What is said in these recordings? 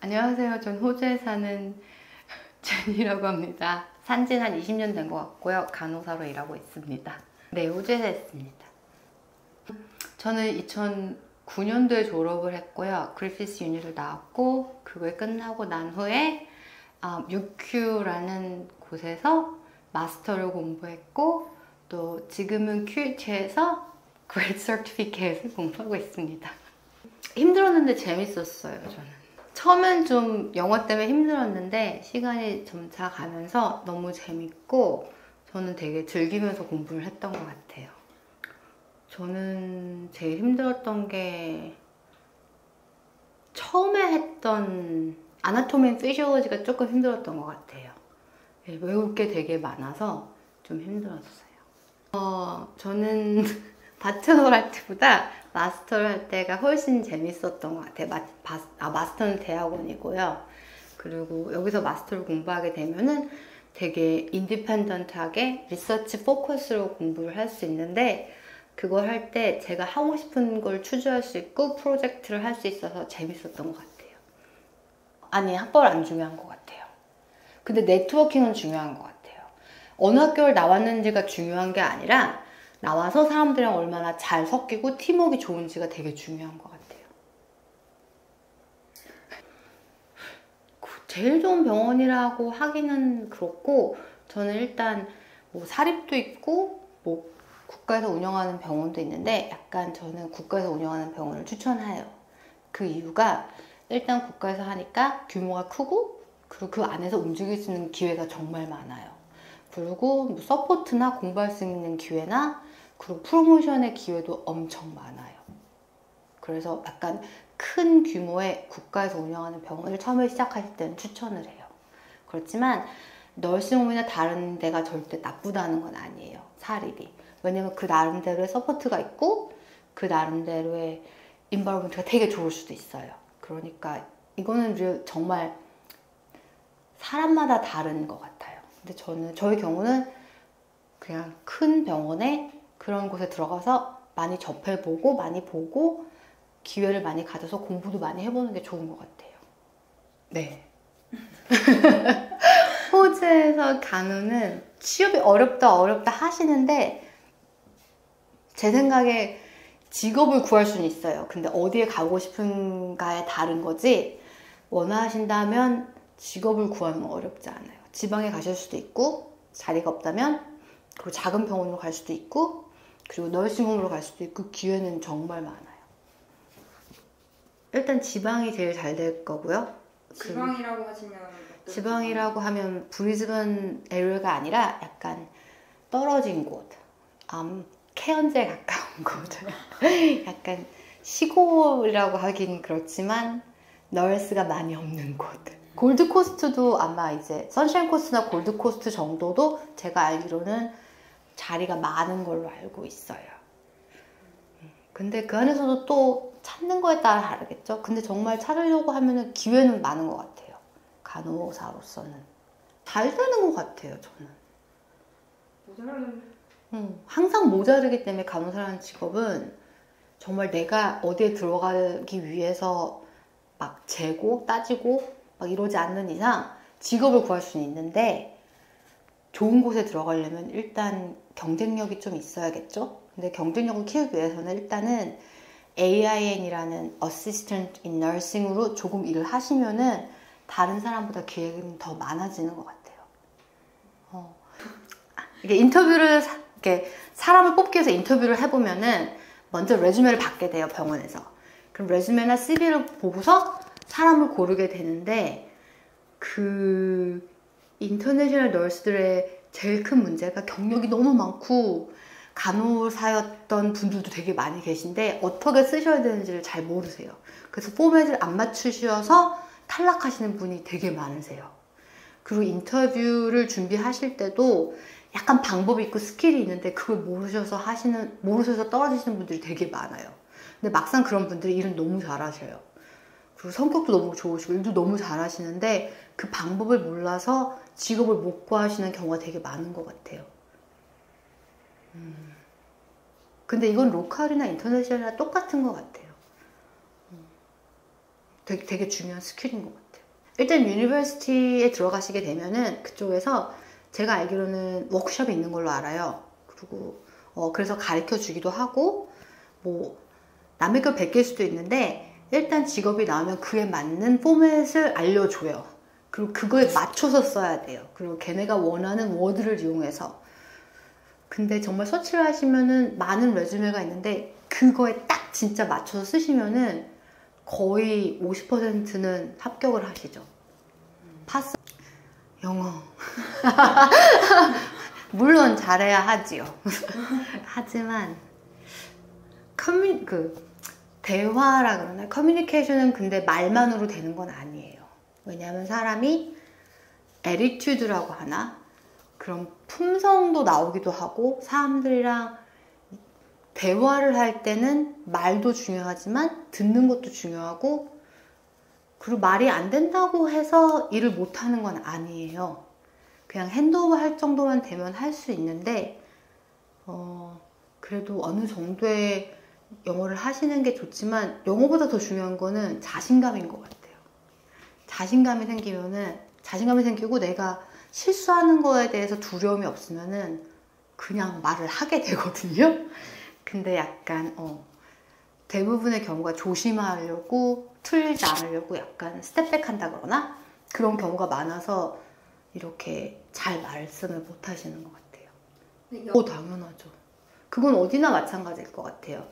안녕하세요. 전 호주에 사는 제니라고 합니다. 산지는 한 20년 된 것 같고요. 간호사로 일하고 있습니다. 네, 호주에서 했습니다. 저는 2009년도에 졸업을 했고요. 그리피스 유니를 나왔고 그걸 끝나고 난 후에 UQ라는 곳에서 마스터를 공부했고 또 지금은 QH에서 Grade Certificate을 공부하고 있습니다. 힘들었는데 재밌었어요, 저는. 처음엔 좀 영어 때문에 힘들었는데 시간이 점차 가면서 너무 재밌고 저는 되게 즐기면서 공부를 했던 것 같아요. 저는 제일 힘들었던 게 처음에 했던 아나토미 앤 피지올로지가 조금 힘들었던 것 같아요. 외울 게 되게 많아서 좀 힘들었어요. 저는 바첼러 할 때보다 마스터를 할 때가 훨씬 재밌었던 것 같아요. 마스터는 대학원이고요. 그리고 여기서 마스터를 공부하게 되면은 되게 인디펜던트하게 리서치 포커스로 공부를 할 수 있는데 그걸 할 때 제가 하고 싶은 걸 추구할 수 있고 프로젝트를 할 수 있어서 재밌었던 것 같아요. 아니, 학벌 안 중요한 것 같아요. 근데 네트워킹은 중요한 것 같아요. 어느 학교를 나왔는지가 중요한 게 아니라 나와서 사람들이랑 얼마나 잘 섞이고 팀워크가 좋은지가 되게 중요한 것 같아요. 제일 좋은 병원이라고 하기는 그렇고 저는 일단 뭐 사립도 있고 뭐 국가에서 운영하는 병원도 있는데 약간 저는 국가에서 운영하는 병원을 추천해요. 그 이유가 일단 국가에서 하니까 규모가 크고 그리고 그 안에서 움직일 수 있는 기회가 정말 많아요. 그리고 뭐 서포트나 공부할 수 있는 기회나 그리고 프로모션의 기회도 엄청 많아요. 그래서 약간 큰 규모의 국가에서 운영하는 병원을 처음에 시작하실 때는 추천을 해요. 그렇지만 널싱홈이나 다른 데가 절대 나쁘다는 건 아니에요. 사립이. 왜냐면 그 나름대로의 서포트가 있고 그 나름대로의 인바이러먼트가 되게 좋을 수도 있어요. 그러니까 이거는 정말 사람마다 다른 것 같아요. 근데 저의 경우는 그냥 큰 병원에 그런 곳에 들어가서 많이 접해보고 많이 보고 기회를 많이 가져서 공부도 많이 해보는 게 좋은 것 같아요. 네. 호주에서 간호는 취업이 어렵다 하시는데 제 생각에 직업을 구할 수는 있어요. 근데 어디에 가고 싶은가에 다른 거지 원하신다면 직업을 구하는 건 어렵지 않아요. 지방에 가실 수도 있고 자리가 없다면 그리고 작은 병원으로 갈 수도 있고 그리고 널싱홈으로 갈 수도 있고 기회는 정말 많아요. 일단 지방이 제일 잘 될 거고요. 지방이라고 하면 브리즈번 에리어가 아니라 약간 떨어진 곳, 케언즈에 가까운 곳, 약간 시골이라고 하긴 그렇지만 널스가 많이 없는 곳. 골드코스트도 아마 이제 선샤인 코스트나 골드코스트 정도도 제가 알기로는 자리가 많은 걸로 알고 있어요. 근데 그 안에서도 또 찾는 거에 따라 다르겠죠. 근데 정말 찾으려고 하면은 기회는 많은 것 같아요. 간호사로서는 잘 되는 것 같아요. 저는 항상 모자르기 때문에 간호사라는 직업은 정말 내가 어디에 들어가기 위해서 막 재고 따지고 막 이러지 않는 이상 직업을 구할 수는 있는데 좋은 곳에 들어가려면 일단 경쟁력이 좀 있어야겠죠. 근데 경쟁력을 키우기 위해서는 일단은 AIN이라는 Assistant in Nursing으로 조금 일을 하시면은 다른 사람보다 기회는 더 많아지는 것 같아요. 이게 이렇게 사람을 뽑기 위해서 인터뷰를 해보면은 먼저 레주메를 받게 돼요, 병원에서. 그럼 레주메나 CV를 보고서 사람을 고르게 되는데 그 인터내셔널 널스들의 제일 큰 문제가 경력이 너무 많고 간호사였던 분들도 되게 많이 계신데 어떻게 쓰셔야 되는지를 잘 모르세요. 그래서 포맷을 안 맞추셔서 탈락하시는 분이 되게 많으세요. 그리고 인터뷰를 준비하실 때도 약간 방법이 있고 스킬이 있는데 그걸 모르셔서 떨어지시는 분들이 되게 많아요. 근데 막상 그런 분들이 일은 너무 잘하셔요. 그리고 성격도 너무 좋으시고 일도 너무 잘하시는데 그 방법을 몰라서 직업을 못 구하시는 경우가 되게 많은 것 같아요. 근데 이건 로컬이나 인터내셔널이나 똑같은 것 같아요. 되게 중요한 스킬인 것 같아요. 일단 유니버시티에 들어가시게 되면은 그쪽에서 제가 알기로는 워크숍이 있는 걸로 알아요. 그리고 그래서 가르쳐 주기도 하고 뭐 남의 걸 베낄 수도 있는데 일단 직업이 나오면 그에 맞는 포맷을 알려줘요. 그리고 그거에 맞춰서 써야 돼요. 그리고 걔네가 원하는 워드를 이용해서. 근데 정말 서치를 하시면은 많은 레주메가 있는데 그거에 딱 진짜 맞춰서 쓰시면은 거의 50%는 합격을 하시죠. 파스 영어 물론 잘해야 하지요. 하지만 대화라 그러나 커뮤니케이션은 근데 말만으로 되는 건 아니에요. 왜냐하면 사람이 애티튜드라고 하나 그런 품성도 나오기도 하고 사람들이랑 대화를 할 때는 말도 중요하지만 듣는 것도 중요하고 그리고 말이 안 된다고 해서 일을 못하는 건 아니에요. 그냥 핸드오버 할 정도만 되면 할 수 있는데 그래도 어느 정도의 영어를 하시는 게 좋지만 영어보다 더 중요한 거는 자신감인 것 같아요. 자신감이 생기고 내가 실수하는 거에 대해서 두려움이 없으면은 그냥 말을 하게 되거든요. 근데 약간 대부분의 경우가 조심하려고 틀리지 않으려고 약간 스텝백 한다 그러나 그런 경우가 많아서 이렇게 잘 말씀을 못 하시는 것 같아요. 당연하죠. 그건 어디나 마찬가지일 것 같아요.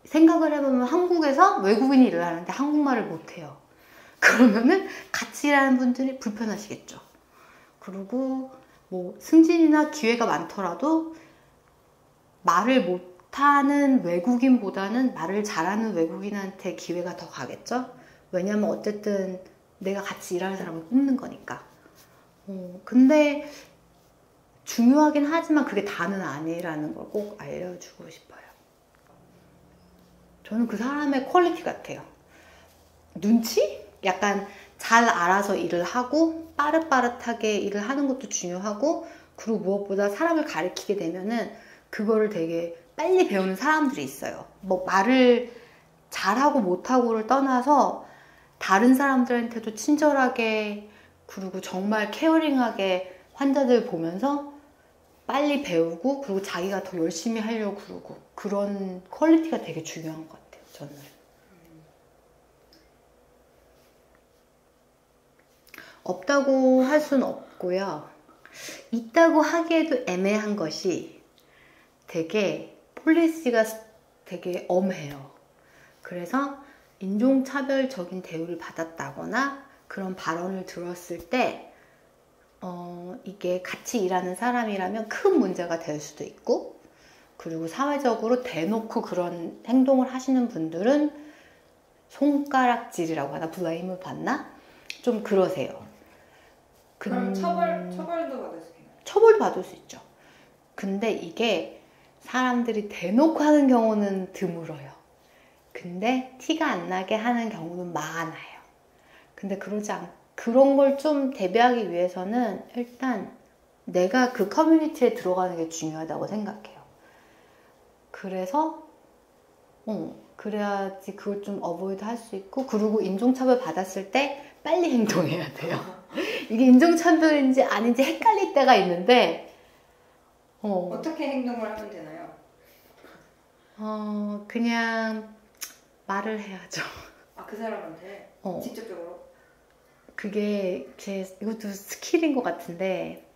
생각을 해보면 한국에서 외국인이 일을 하는데 한국말을 못해요. 그러면은 같이 일하는 분들이 불편하시겠죠. 그리고 뭐 승진이나 기회가 많더라도 말을 못하는 외국인보다는 말을 잘하는 외국인한테 기회가 더 가겠죠. 왜냐면 어쨌든 내가 같이 일하는 사람을 뽑는 거니까. 근데 중요하긴 하지만 그게 다는 아니라는 걸 꼭 알려주고 싶어요. 저는 그 사람의 퀄리티 같아요. 눈치? 약간 잘 알아서 일을 하고 빠릇빠릇하게 일을 하는 것도 중요하고 그리고 무엇보다 사람을 가르치게 되면은 그거를 되게 빨리 배우는 사람들이 있어요. 뭐 말을 잘하고 못하고를 떠나서 다른 사람들한테도 친절하게 그리고 정말 케어링하게 환자들 보면서 빨리 배우고 그리고 자기가 더 열심히 하려고 그러고 그런 퀄리티가 되게 중요한 것 같아요. 저는. 없다고 할 수는 없고요. 있다고 하기에도 애매한 것이 되게 폴리시가 되게 엄해요. 그래서 인종차별적인 대우를 받았다거나 그런 발언을 들었을 때 이게 같이 일하는 사람이라면 큰 문제가 될 수도 있고 그리고 사회적으로 대놓고 그런 행동을 하시는 분들은 손가락질이라고 하나 블레임을 받나? 좀 그러세요. 그럼 처벌도 받을 수 있나요? 처벌도 받을 수 있죠. 근데 이게 사람들이 대놓고 하는 경우는 드물어요. 근데 티가 안 나게 하는 경우는 많아요. 근데 그런 걸 좀 대비하기 위해서는 일단 내가 그 커뮤니티에 들어가는 게 중요하다고 생각해요. 그래서 그래야지 그걸 좀 어보이드 할 수 있고 그리고 인종차별 받았을 때 빨리 행동해야 돼요. 이게 인종차별인지 아닌지 헷갈릴 때가 있는데 어떻게 행동을 하면 되나요? 그냥 말을 해야죠. 아, 그 사람한테? 직접적으로? 그게 이것도 스킬인 것 같은데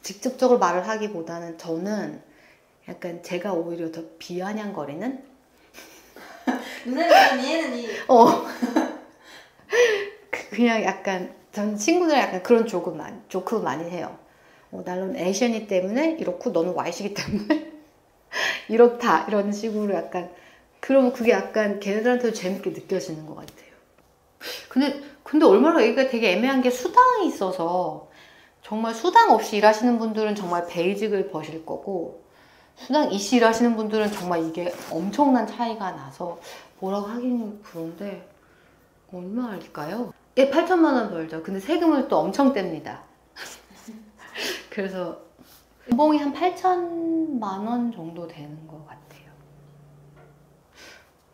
직접적으로 말을 하기보다는 저는 약간 제가 오히려 더 비아냥거리는 눈에는 얘는 그냥 약간 전 친구들 약간 그런 조크 많이 해요. 나는 에이션이기 때문에 이렇고 너는 와이시기 때문에 이렇다 이런 식으로 약간 그러면 그게 약간 걔네들한테도 재밌게 느껴지는 것 같아요. 근데 얼마나 여기가 되게 애매한 게 수당이 있어서 정말 수당 없이 일하시는 분들은 정말 베이직을 버실 거고 수당 이시 일하시는 분들은 정말 이게 엄청난 차이가 나서 뭐라고 하긴 그런데 얼마일까요? 예, 8천만 원 벌죠. 근데 세금을 또 엄청 뗍니다. 그래서 연봉이 한 8천만 원 정도 되는 것 같아요.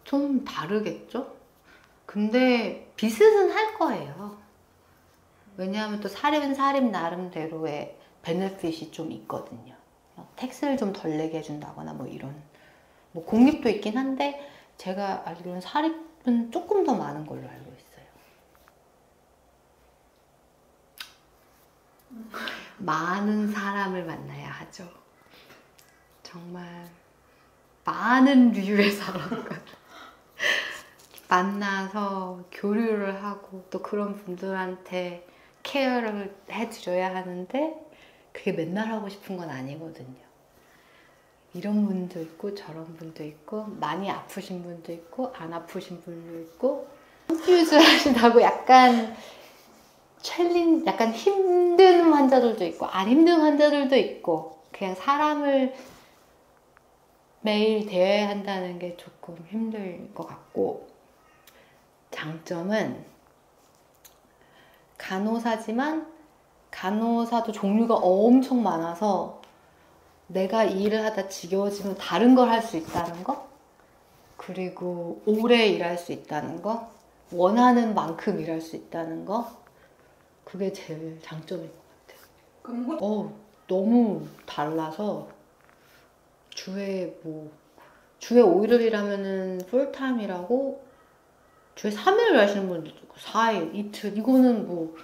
좀 다르겠죠? 근데 비슷은 할 거예요. 왜냐하면 또 사립은 나름대로의 베네핏이 좀 있거든요. 텍스를 좀 덜 내게 해준다거나 뭐 이런. 뭐 공립도 있긴 한데 제가 알기로는 사립은 조금 더 많은 걸로 알고 있어요. 많은 사람을 만나야 하죠. 정말 많은 류의 사람과 만나서 교류를 하고 또 그런 분들한테 케어를 해드려야 하는데 그게 맨날 하고 싶은 건 아니거든요. 이런 분도 있고 저런 분도 있고 많이 아프신 분도 있고 안 아프신 분도 있고 컨퓨즈 하신다고 약간 약간 힘든 환자들도 있고 안 힘든 환자들도 있고 그냥 사람을 매일 대해야 한다는 게 조금 힘들 것 같고 장점은 간호사지만 간호사도 종류가 엄청 많아서 내가 이 일을 하다 지겨워지면 다른 걸 할 수 있다는 거 그리고 오래 일할 수 있다는 거 원하는 만큼 일할 수 있다는 거 그게 제일 장점인 것 같아요. 너무 달라서 주에 5일을 일하면은 풀타임이라고 주에 3일을 일하시는 분들도 있고 4일, 이틀 이거는 뭐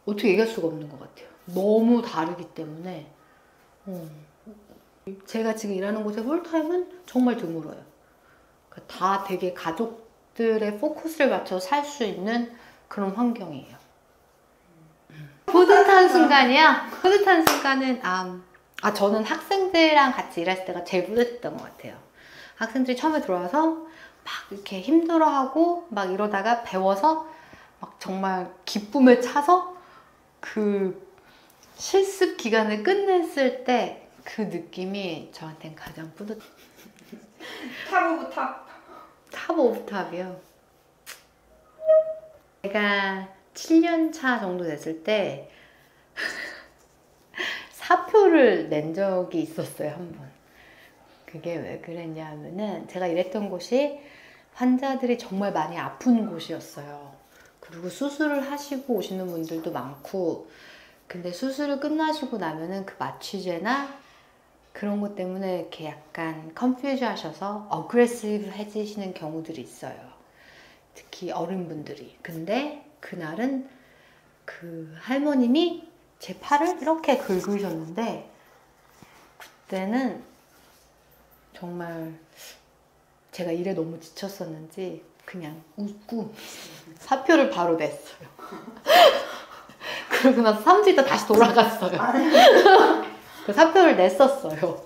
어떻게 얘기할 수가 없는 것 같아요. 너무 다르기 때문에 제가 지금 일하는 곳의 풀타임은 정말 드물어요. 다 되게 가족들의 포커스를 맞춰서 살 수 있는 그런 환경이에요. 뿌듯한 순간이요? 뿌듯한 순간은 저는 학생들이랑 같이 일했을 때가 제일 뿌듯했던 것 같아요. 학생들이 처음에 들어와서 막 이렇게 힘들어하고 막 이러다가 배워서 막 정말 기쁨에 차서 그 실습 기간을 끝냈을 때 그 느낌이 저한테는 가장 뿌듯해요. 탑 오브 탑. 탑 오브 탑이요. 제가 7년 차 정도 됐을 때 사표를 낸 적이 있었어요, 한 번. 그게 왜 그랬냐 하면은 제가 일했던 곳이 환자들이 정말 많이 아픈 곳이었어요. 그리고 수술을 하시고 오시는 분들도 많고 근데 수술을 끝나시고 나면은 그 마취제나 그런 것 때문에 이렇게 약간 컨퓨즈 하셔서 어그레시브 해지시는 경우들이 있어요. 특히 어른분들이. 근데 그날은 그 할머님이 제 팔을 이렇게 긁으셨는데 그때는 정말 제가 일에 너무 지쳤었는지 그냥 웃고 사표를 바로 냈어요. 그러고 나서 3주 있다 다시 돌아갔어요. 그 사표를 냈었어요.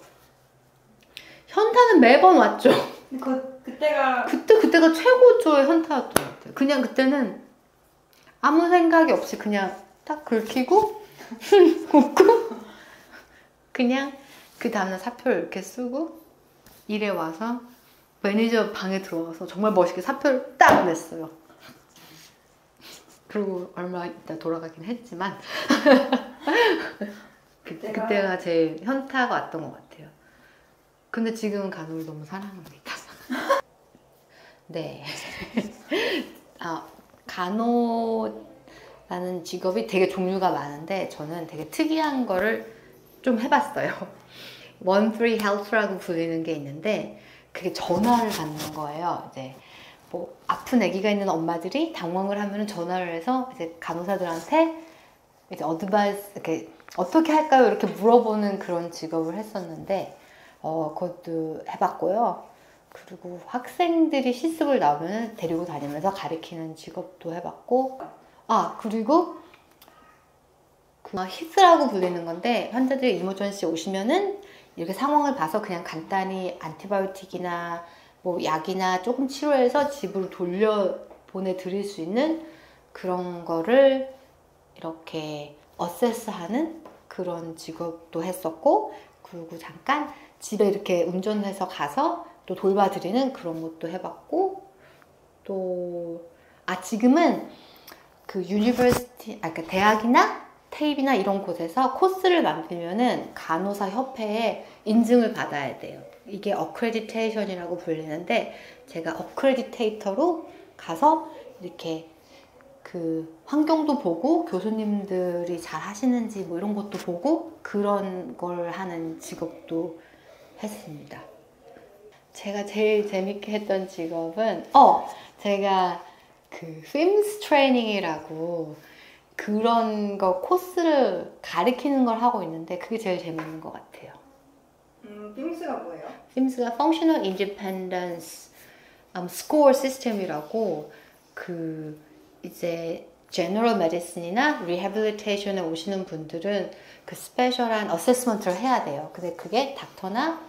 현타는 매번 왔죠. 그때가 최고조의 현타였던 것 같아요. 그냥 그때는 아무 생각이 없이 그냥 딱 긁히고 웃고 그냥 그 다음날 사표를 이렇게 쓰고 일에 와서 매니저 방에 들어가서 정말 멋있게 사표를 딱 냈어요. 그리고 얼마 있다 돌아가긴 했지만 그때가 제일 현타가 왔던 것 같아요. 근데 지금은 간호를 너무 사랑합니다. 네. 간호라는 직업이 되게 종류가 많은데 저는 되게 특이한 거를 좀 해봤어요. One-Three Health라고 불리는 게 있는데 그게 전화를 받는 거예요. 이제 뭐 아픈 아기가 있는 엄마들이 당황을 하면 전화를 해서 이제 간호사들한테 이제 어드바이스 이렇게 어떻게 할까요? 이렇게 물어보는 그런 직업을 했었는데 그것도 해봤고요. 그리고 학생들이 실습을 나오면 데리고 다니면서 가르치는 직업도 해봤고 그리고 히스라고 불리는 건데 환자들이 이머전시 오시면은 이렇게 상황을 봐서 그냥 간단히 안티바이오틱이나 뭐 약이나 조금 치료해서 집으로 돌려보내 드릴 수 있는 그런 거를 이렇게 어세스하는 그런 직업도 했었고 그리고 잠깐 집에 이렇게 운전해서 가서 또 돌봐드리는 그런 것도 해봤고 또 지금은 그 유니버시티 그러니까 대학이나 테이프나 이런 곳에서 코스를 만들면은 간호사 협회에 인증을 받아야 돼요. 이게 어크레디테이션이라고 불리는데 제가 어크레디테이터로 가서 이렇게 그 환경도 보고 교수님들이 잘 하시는지 뭐 이런 것도 보고 그런 걸 하는 직업도 했습니다. 제가 제일 재밌게 했던 직업은 제가 그 필ms 트레이닝이라고 그런 거 코스를 가리키는 걸 하고 있는데 그게 제일 재밌는 것 같아요. 필스가 뭐예요? 필ms가 Functional Independence Score System이라고 그 이제 General Medicine이나 Rehabilitation에 오시는 분들은 그 스페셜한 어세스먼트를 해야 돼요. 근데 그게 닥터나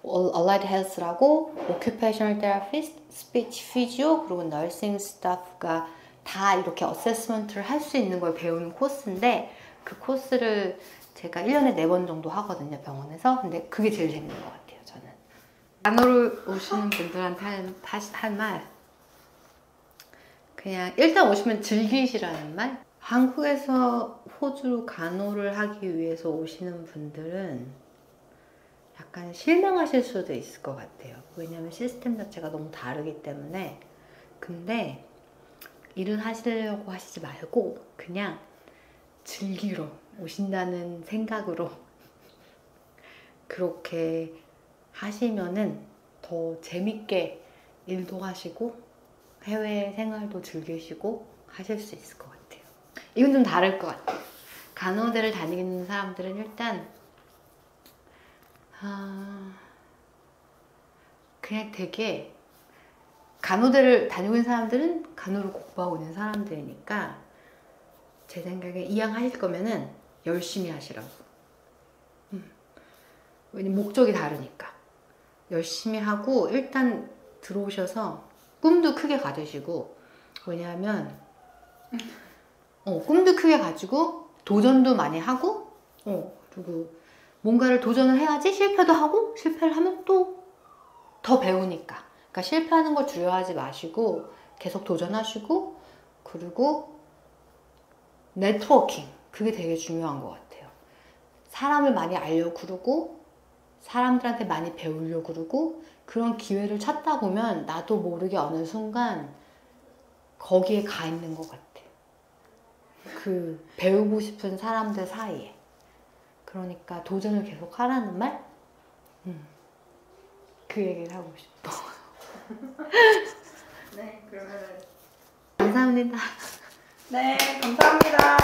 Allied Health라고 Occupational Therapist, Speech Physio 그리고 Nursing Staff가 다 이렇게 어세스먼트를 할 수 있는 걸 배우는 코스인데 그 코스를 제가 1년에 4번 정도 하거든요, 병원에서. 근데 그게 제일 재밌는 것 같아요, 저는. 간호를 오시는 분들한테 한 말. 그냥 일단 오시면 즐기시라는 말. 한국에서 호주 간호를 하기 위해서 오시는 분들은 약간 실망하실 수도 있을 것 같아요. 왜냐면 시스템 자체가 너무 다르기 때문에. 근데 일을 하시려고 하시지 말고 그냥 즐기러 오신다는 생각으로 그렇게 하시면은 더 재밌게 일도 하시고 해외 생활도 즐기시고 하실 수 있을 것 같아요. 이건 좀 다를 것 같아요. 간호대를 다니는 사람들은 일단 그냥 되게 간호대를 다니고 있는 사람들은 간호를 공부하고 있는 사람들이니까 제 생각에 이왕하실 거면은 열심히 하시라고. 왜냐면 목적이 다르니까. 열심히 하고 일단 들어오셔서 꿈도 크게 가지시고 왜냐하면 꿈도 크게 가지고 도전도 많이 하고 그리고 뭔가를 도전을 해야지 실패도 하고 실패를 하면 또 더 배우니까. 그러니까 실패하는 걸 두려워하지 마시고 계속 도전하시고 그리고 네트워킹 그게 되게 중요한 것 같아요. 사람을 많이 알려고 그러고 사람들한테 많이 배우려고 그러고 그런 기회를 찾다 보면 나도 모르게 어느 순간 거기에 가 있는 것 같아요. 그 배우고 싶은 사람들 사이에. 그러니까 도전을 계속 하라는 말? 그 얘기를 하고 싶어. 네, 그러면 감사합니다. 네, 감사합니다.